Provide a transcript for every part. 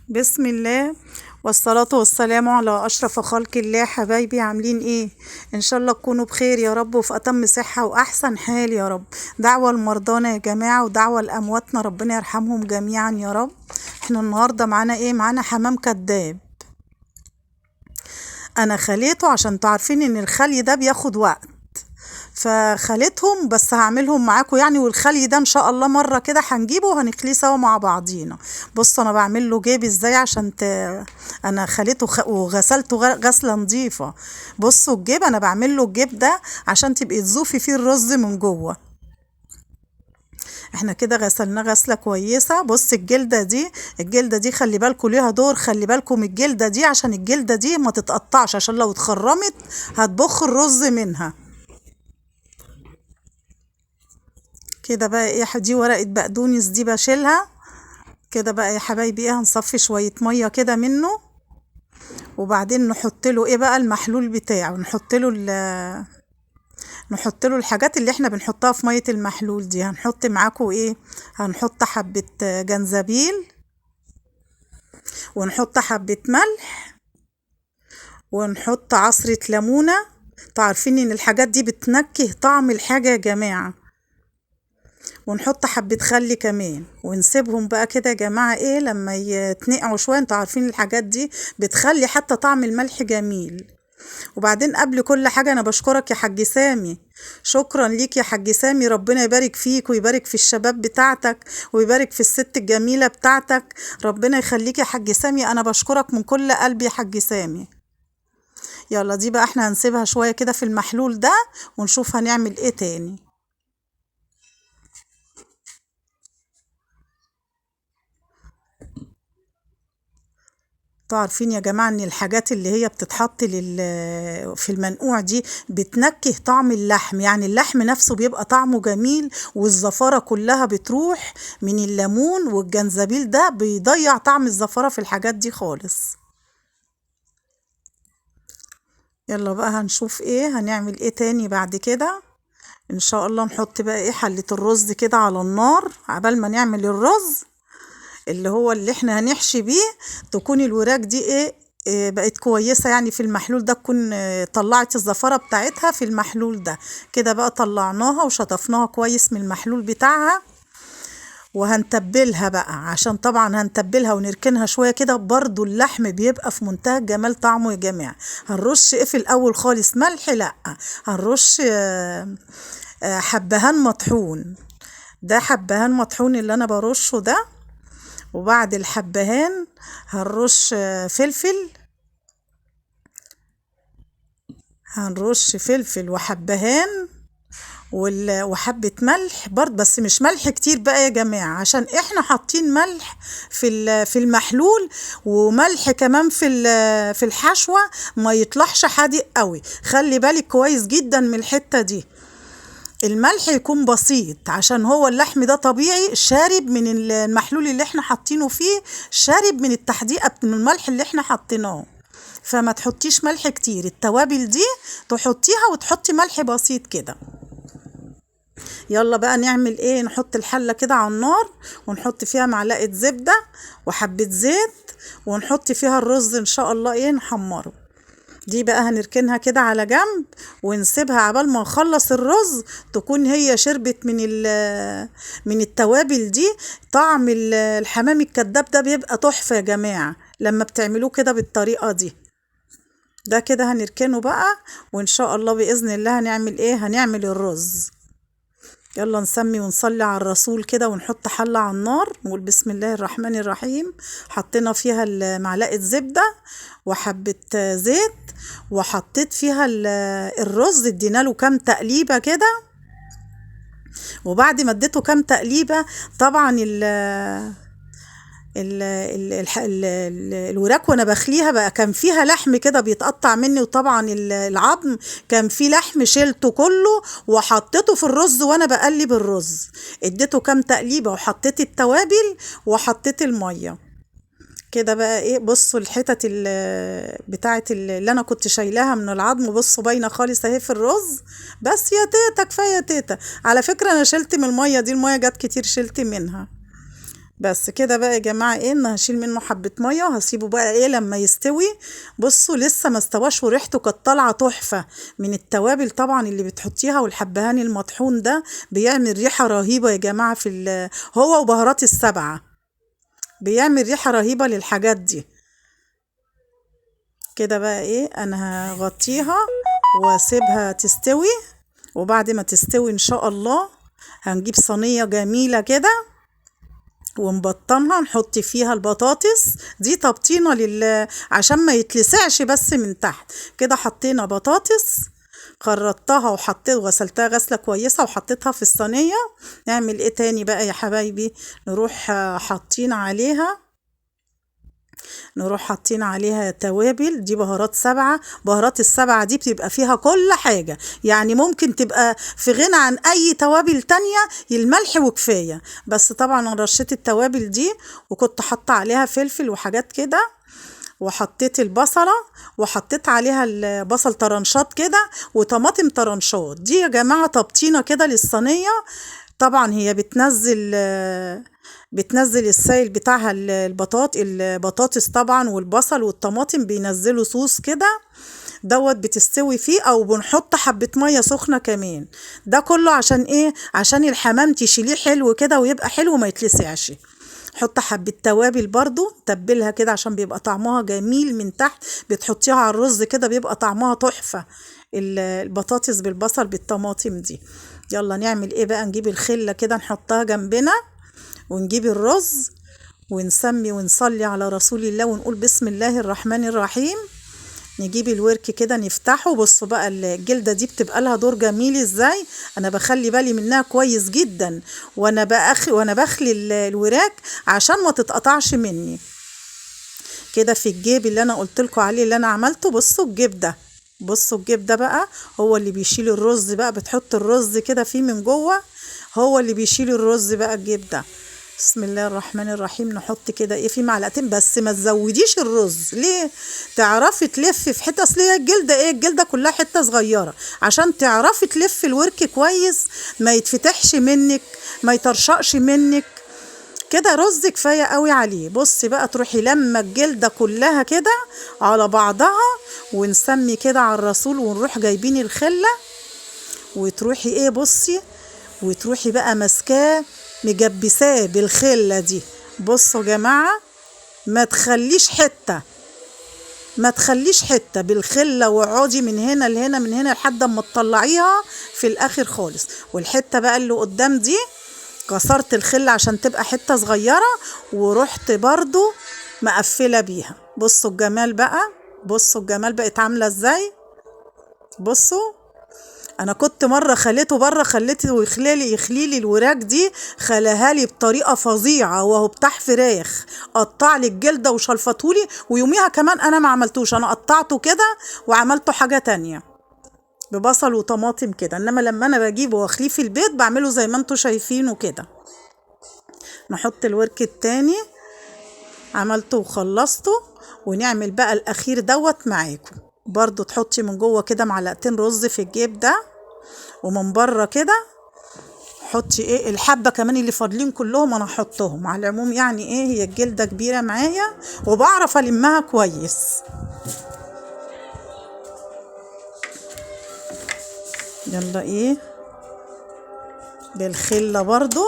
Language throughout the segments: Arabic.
بسم الله، والصلاة والسلام على أشرف خلق الله. حبايبي عاملين ايه؟ ان شاء الله تكونوا بخير يا رب، وفي أتم صحة وأحسن حال يا رب. دعوة لمرضانا يا جماعة، ودعوة لأمواتنا ربنا يرحمهم جميعا يا رب. احنا النهاردة معانا ايه؟ معانا حمام كداب. انا خليته عشان تعرفين ان الخلي ده بياخد وقت، فخليتهم بس هعملهم معاكم يعني. والخلي ده ان شاء الله مره كده هنجيبه وهنخليه سوا مع بعضينا. بص انا بعمل له جيب ازاي عشان انا خليته وغسلته غسله نظيفه. بصوا الجيب انا بعمل له الجيب ده عشان تبقي تزوفي فيه الرز من جوه. احنا كده غسلناه غسله كويسه. بص الجلده دي خلي بالكم ليها دور، خلي بالكم من الجلده دي عشان الجلده دي ما تتقطعش، عشان لو اتخرمت هتبخ الرز منها. كده بقى ايه، دي ورقة بقدونس دي بشيلها. كده بقى يا حبايبي ايه، هنصفي شوية مية كده منه، وبعدين نحط له ايه بقى المحلول بتاعه. نحط له الحاجات اللي احنا بنحطها في مية المحلول دي. هنحط معاكم ايه؟ هنحط حبة جنزبيل، ونحط حبة ملح، ونحط عصرة ليمونة. تعرفين ان الحاجات دي بتنكه طعم الحاجة يا جماعة. ونحط حبة خل كمان، ونسيبهم بقى كده يا جماعة ايه لما يتنقعوا شوية. انتوا عارفين الحاجات دي بتخلي حتى طعم الملح جميل. وبعدين قبل كل حاجة انا بشكرك يا حاج سامي. شكرا ليك يا حاج سامي، ربنا يبارك فيك ويبارك في الشباب بتاعتك ويبارك في الست الجميلة بتاعتك. ربنا يخليك يا حاج سامي، انا بشكرك من كل قلبي يا حاج سامي. يلا دي بقى احنا هنسيبها شوية كده في المحلول ده، ونشوف هنعمل ايه تاني. انتوا عارفين يا جماعة ان الحاجات اللي هي بتتحط في المنقوع دي بتنكه طعم اللحم، يعني اللحم نفسه بيبقى طعمه جميل، والزفارة كلها بتروح من الليمون، والجنزبيل ده بيضيع طعم الزفارة في الحاجات دي خالص. يلا بقى هنشوف ايه هنعمل ايه تاني بعد كده. ان شاء الله نحط بقى ايه حلة الرز كده على النار عبال ما نعمل الرز اللي هو اللي احنا هنحشي بيه. تكون الوراك دي إيه بقت كويسة يعني في المحلول ده، تكون طلعت الزفرة بتاعتها في المحلول ده. كده بقى طلعناها وشطفناها كويس من المحلول بتاعها، وهنتبلها بقى. عشان طبعا هنتبلها ونركنها شوية كده، برضو اللحم بيبقى في منتهى الجمال طعمه يا جماعة. هنرش ايه في الاول خالص؟ ملح؟ لا، هنرش حبهان مطحون. ده حبهان مطحون اللي انا برشه ده. وبعد الحبهان هنرش فلفل. هنرش فلفل وحبهان وحبة ملح برضه، بس مش ملح كتير بقى يا جماعة، عشان احنا حاطين ملح في المحلول، وملح كمان في الحشوة، ما يطلعش حادق قوي. خلي بالك كويس جدا من الحتة دي. الملح يكون بسيط، عشان هو اللحم ده طبيعي شارب من المحلول اللي احنا حاطينه فيه، شارب من التحديقة من الملح اللي احنا حطيناه. فما تحطيش ملح كتير. التوابل دي تحطيها وتحطي ملح بسيط كده. يلا بقى نعمل ايه، نحط الحلة كده على النار، ونحط فيها معلقة زبدة وحبة زيت، ونحط فيها الرز ان شاء الله ايه نحمره. دي بقى هنركنها كده على جنب، ونسيبها عبال ما نخلص الرز تكون هي شربت من التوابل دي. طعم الحمام الكداب ده بيبقى تحفة يا جماعة لما بتعملوه كده بالطريقة دي. ده كده هنركنه بقى، وان شاء الله بإذن الله هنعمل ايه، هنعمل الرز. يلا نسمي ونصلي على الرسول كده، ونحط حلة على النار، نقول بسم الله الرحمن الرحيم. حطينا فيها معلقة زبدة وحبة زيت، وحطيت فيها الرز، ادينا له كام تقليبة كده. وبعد ما اديته كام تقليبة، طبعا الوراك وانا بخليها بقى كان فيها لحم كده بيتقطع مني، وطبعا العظم كان فيه لحم، شيلته كله وحطيته في الرز وانا بقلب الرز. اديته كام تقليبة وحطيت التوابل وحطيت المية. كده بقى ايه، بصوا الحتت بتاعت اللي انا كنت شايلاها من العظم، بصوا باينه خالص اهي في الرز. بس يا تيتا كفايه يا تيتا. على فكره انا شلت من الميه دي، الميه جت كتير شلت منها. بس كده بقى يا جماعه ايه، ان هشيل منه حبه ميه وهسيبه بقى ايه لما يستوي. بصوا لسه ما استواش وريحته كانت طالعه تحفه من التوابل طبعا اللي بتحطيها، والحبهان المطحون ده بيعمل ريحه رهيبه يا جماعه هو وبهارات السبعه بيعمل ريحه رهيبه للحاجات دي. كده بقى ايه، انا هغطيها واسيبها تستوي، وبعد ما تستوي ان شاء الله هنجيب صينيه جميله كده ونبطنها، نحط فيها البطاطس دي تبطينه عشان ما يتلسعش بس من تحت. كده حطينا بطاطس، خرطتها وحطيت غسلتها غسله كويسه وحطيتها في الصينيه. نعمل ايه تاني بقى يا حبايبي؟ نروح حاطين عليها توابل. دي بهارات سبعة، بهارات السبعة دي بتبقى فيها كل حاجة، يعني ممكن تبقى في غنى عن أي توابل تانية، الملح وكفاية. بس طبعا أنا رشيت التوابل دي وكنت حاطة عليها فلفل وحاجات كده، وحطيت البصلة وحطيت عليها البصل طرنشات كده وطماطم طرنشات. دي يا جماعة تبطينة كده للصينية. طبعا هي بتنزل السائل بتاعها، البطاطس طبعا والبصل والطماطم بينزلوا صوص كده بتستوي فيه، او بنحط حبة مية سخنة كمان. ده كله عشان ايه؟ عشان الحمام تشيليه حلو كده ويبقى حلو وما يتلسعش. حط حبة توابل برضو، تبلها كده عشان بيبقى طعمها جميل من تحت. بتحطيها على الرز كده بيبقى طعمها تحفة، البطاطس بالبصل بالطماطم دي. يلا نعمل ايه بقى؟ نجيب الخلة كده نحطها جنبنا، ونجيب الرز ونسمي ونصلي على رسول الله ونقول بسم الله الرحمن الرحيم. نجيب الورك كده نفتحه. بصوا بقى الجلدة دي بتبقى لها دور جميل ازاي، انا بخلي بالي منها كويس جدا وانا بخلي الوراك عشان ما تتقطعش مني. كده في الجيب اللي انا قلت لكم عليه اللي انا عملته، بصوا الجيب ده بقى هو اللي بيشيل الرز بقى. بتحط الرز كده فيه من جوه، هو اللي بيشيل الرز بقى الجيب ده. بسم الله الرحمن الرحيم. نحط كده ايه في معلقتين بس، ما تزوديش الرز. ليه؟ تعرفي تلفي في حته، اصل هي الجلده كلها حته صغيره، عشان تعرفي تلفي الورك كويس، ما يتفتحش منك، ما يطرشقش منك. كده رز كفايه قوي عليه. بصي بقى تروحي لما الجلده كلها كده على بعضها، ونسمي كده على الرسول، ونروح جايبين الخله وتروحي ايه، بصي، وتروحي بقى ماسكاه مجبساه بالخله دي. بصوا يا جماعه، ما تخليش حته بالخله، واقعدي من هنا لهنا من هنا لحد ما تطلعيها في الاخر خالص. والحته بقى اللي قدام دي كسرت الخله عشان تبقى حته صغيره، ورحت برضو مقفله بيها. بصوا الجمال بقت عامله ازاي. بصوا، انا كنت مره خليته بره، خليته يخليلي الوراك دي، خلاها لي بطريقه فظيعه، وهو بتاع فراخ قطع لي الجلده وشلفطهولي. ويوميها كمان انا ما عملتوش، انا قطعته كده وعملته حاجه تانية ببصل وطماطم كده. انما لما انا بجيبه واخليه في البيت بعمله زي ما انتوا شايفينه كده. نحط الورك التاني، عملته وخلصته. ونعمل بقى الاخير معاكم برضو. تحطي من جوه كده معلقتين رز في الجيب ده، ومن بره كده حطي ايه الحبه كمان اللي فاضلين كلهم انا هحطهم على العموم. يعني ايه، هي الجلده كبيره معايا وبعرف المها كويس. يلا ايه بالخله برضو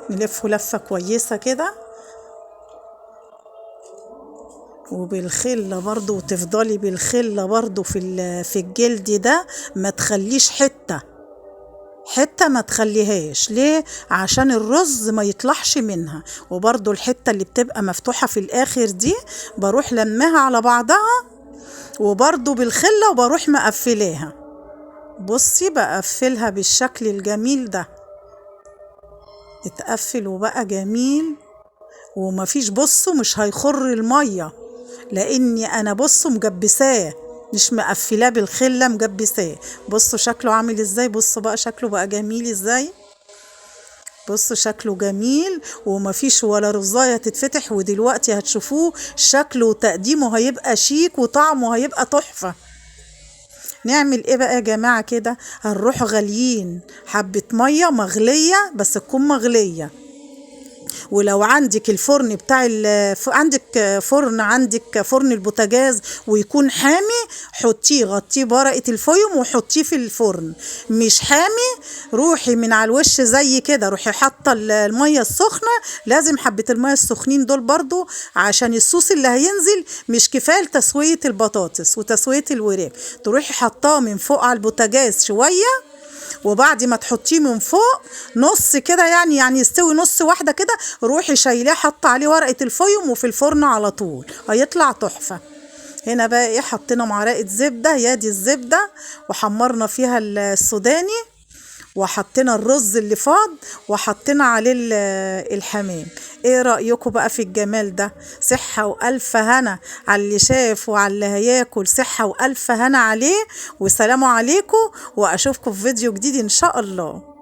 نلفه لفه كويسه كده، وبالخله برضو، وتفضلي بالخله برضو في الجلد ده. ما تخليش حته ما تخليهاش. ليه؟ عشان الرز ما يطلعش منها. وبرضو الحته اللي بتبقى مفتوحه في الاخر دي بروح لمها على بعضها، وبرضو بالخله، وبروح مقفلاها. بصي بقفلها بالشكل الجميل ده، اتقفل وبقى جميل ومفيش. بصوا مش هيخر الميه، لاني انا بصوا مجبساه، مش مقفلاه بالخله، مجبساه. بصوا شكله عامل ازاي. بصوا بقى شكله بقى جميل ازاي. بصوا شكله جميل ومفيش ولا رزايه تتفتح. ودلوقتي هتشوفوه شكله وتقديمه هيبقى شيك وطعمه هيبقى تحفه. نعمل ايه بقى يا جماعة كده؟ هنروح غاليين حبة مية مغلية، بس تكون مغلية. ولو عندك الفرن بتاع عندك فرن البوتاجاز ويكون حامي، حطيه غطيه بورقة الفويل وحطيه في الفرن. مش حامي، روحي من على الوش زي كده، روحي حاطه الميه السخنه. لازم حبه الميه السخنين دول برضو عشان الصوص اللي هينزل مش كفايه لتسويه البطاطس وتسويه الوراك. تروحي حطاه من فوق على البوتاجاز شويه، وبعد ما تحطيه من فوق نص كده، يعني يستوي نص واحده كده، روحي شايلاه حاطه عليه ورقه الفويل وفي الفرن على طول، هيطلع تحفه. هنا بقى ايه، حطينا معلقه زبده، يادي الزبده، وحمرنا فيها السوداني، وحطينا الرز اللي فاض، وحطينا عليه الحمام. ايه رأيكم بقى في الجمال ده؟ صحة والف هنا على اللي شاف وعلى اللي هياكل، صحة والف هنا عليه، وسلام عليكم، واشوفكم في فيديو جديد ان شاء الله.